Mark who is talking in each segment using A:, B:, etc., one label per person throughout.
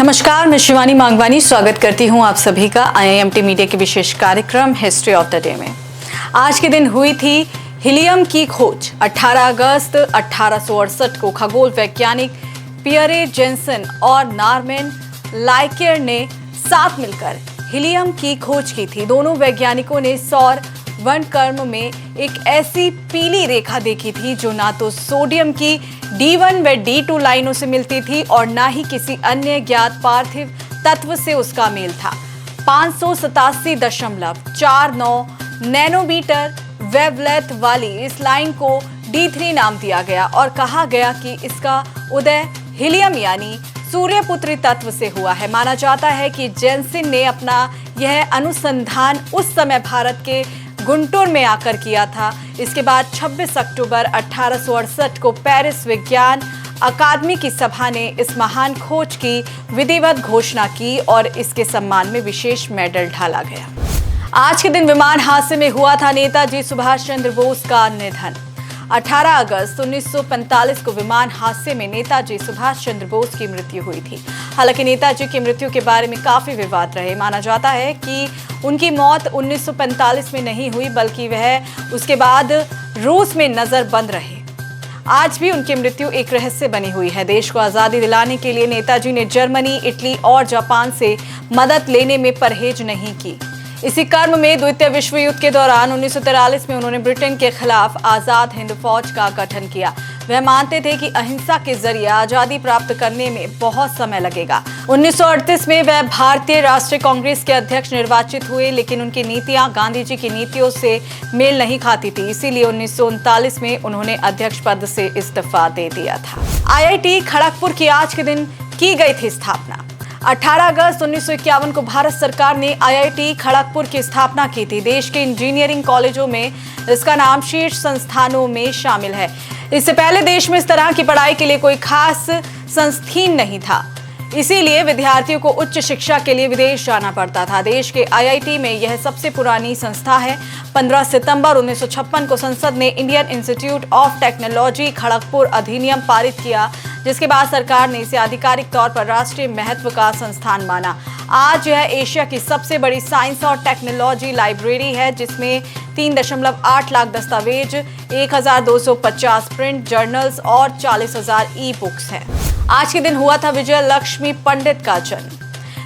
A: नमस्कार, मैं शिवानी मांगवानी स्वागत करती हूं आप सभी का IIMT मीडिया के विशेष कार्यक्रम हिस्ट्री ऑफ द डे में। आज के दिन हुई थी हीलियम की खोज। 18 अगस्त 1868 को खगोल वैज्ञानिक पियरे जेन्सेन और नॉर्मन लाइकेर ने साथ मिलकर हीलियम की खोज की थी। दोनों वैज्ञानिकों ने सौर वर्णक्रम में एक ऐसी पीली रेखा देखी थी जो ना तो सोडियम की D1 व D2 लाइनों से मिलती थी और ना ही किसी अन्य ज्ञात पार्थिव तत्व से उसका मेल था। 587.49 नैनोमीटर वेवलेंथ वाली इस लाइन को D3 नाम दिया गया और कहा गया कि इसका उदय हीलियम यानी सूर्यपुत्री तत्व से हुआ है। माना जाता है कि जेन्सेन ने अपना यह अनुसंधान उस समय भारत के गुंटूर में आकर किया था। इसके बाद 26 अक्टूबर 1868 को पेरिस विज्ञान अकादमी की सभा ने इस महान खोज की विधिवत घोषणा की और इसके सम्मान में विशेष मेडल ढाला गया। आज के दिन विमान हादसे में हुआ था नेताजी सुभाष चंद्र बोस का निधन। 18 अगस्त 1945 को विमान हादसे में नेताजी सुभाष चंद्र बोस की मृत्यु हुई थी। हालांकि नेताजी की मृत्यु के बारे में काफी विवाद रहे। माना जाता है कि उनकी मौत 1945 में नहीं हुई बल्कि वह उसके बाद रूस में नजरबंद रहे। आज भी उनकी मृत्यु एक रहस्य बनी हुई है। देश को आजादी दिलाने के लिए नेताजी ने जर्मनी, इटली और जापान से मदद लेने में परहेज नहीं की। इसी क्रम में द्वितीय विश्व युद्ध के दौरान 1943 में उन्होंने ब्रिटेन के खिलाफ आजाद हिंद फौज का गठन किया। वह मानते थे कि अहिंसा के जरिए आजादी प्राप्त करने में बहुत समय लगेगा। 1938 में वह भारतीय राष्ट्रीय कांग्रेस के अध्यक्ष निर्वाचित हुए, लेकिन उनकी नीतियां गांधी जी की नीतियों से मेल नहीं खाती थी। इसीलिए 1939 में उन्होंने अध्यक्ष पद से इस्तीफा दे दिया था। IIT खड़गपुर की आज के दिन की गई थी स्थापना। 18 अगस्त 1951 को भारत सरकार ने IIT खड़गपुर की स्थापना की थी। देश के इंजीनियरिंग कॉलेजों में इसका नाम शीर्ष संस्थानों में शामिल है। इससे पहले देश में इस तरह की पढ़ाई के लिए कोई खास संस्थान नहीं था, इसीलिए विद्यार्थियों को उच्च शिक्षा के लिए विदेश जाना पड़ता था। देश के IIT में यह सबसे पुरानी संस्था है। 15 सितंबर 1956 को संसद ने Indian institute of technology Kharagpur अधिनियम पारित किया, जिसके बाद सरकार ने इसे आधिकारिक तौर पर राष्ट्रीय महत्व का संस्थान माना। आज यह एशिया की सबसे बड़ी साइंस और टेक्नोलॉजी लाइब्रेरी है, जिसमें 3.8 लाख दस्तावेज, 1250 प्रिंट जर्नल्स और 40,000 ई-बुक्स हैं। आज के दिन हुआ था विजय लक्ष्मी पंडित का जन्म।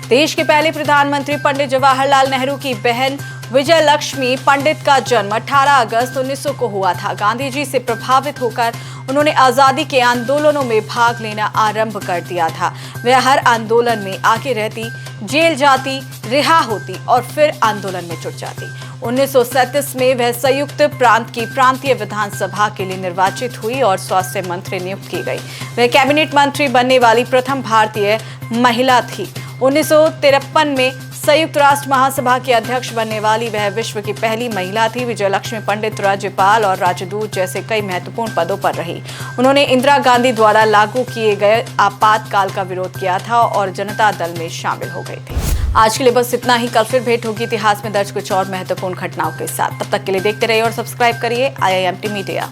A: देश के पहले प्रधानमंत्री पंडित जवाहरलाल नेहरू की बहन विजय लक्ष्मी पंडित का जन्म 18 अगस्त 1900 को हुआ था। गांधी जी से प्रभावित होकर उन्होंने आजादी के आंदोलनों में भाग लेना आरंभ कर दिया था। वह हर आंदोलन में आगे रहती, जेल जाती, रिहा होती और फिर आंदोलन में जुट जाती। 1937 में वह संयुक्त प्रांत की प्रांतीय विधानसभा के लिए निर्वाचित हुई और स्वास्थ्य मंत्री नियुक्त की गई। वह कैबिनेट मंत्री बनने वाली प्रथम भारतीय महिला थी। 1953 में संयुक्त राष्ट्र महासभा की अध्यक्ष बनने वाली वह विश्व की पहली महिला थी। विजय लक्ष्मी पंडित राज्यपाल और राजदूत जैसे कई महत्वपूर्ण पदों पर रही। उन्होंने इंदिरा गांधी द्वारा लागू किए गए आपातकाल का विरोध किया था और जनता दल में शामिल हो गई थी। आज के लिए बस इतना ही। कल फिर भेंट होगी इतिहास में दर्ज कुछ और महत्वपूर्ण घटनाओं के साथ। तब तक के लिए देखते रहिए और सब्सक्राइब करिए IIMT मीडिया।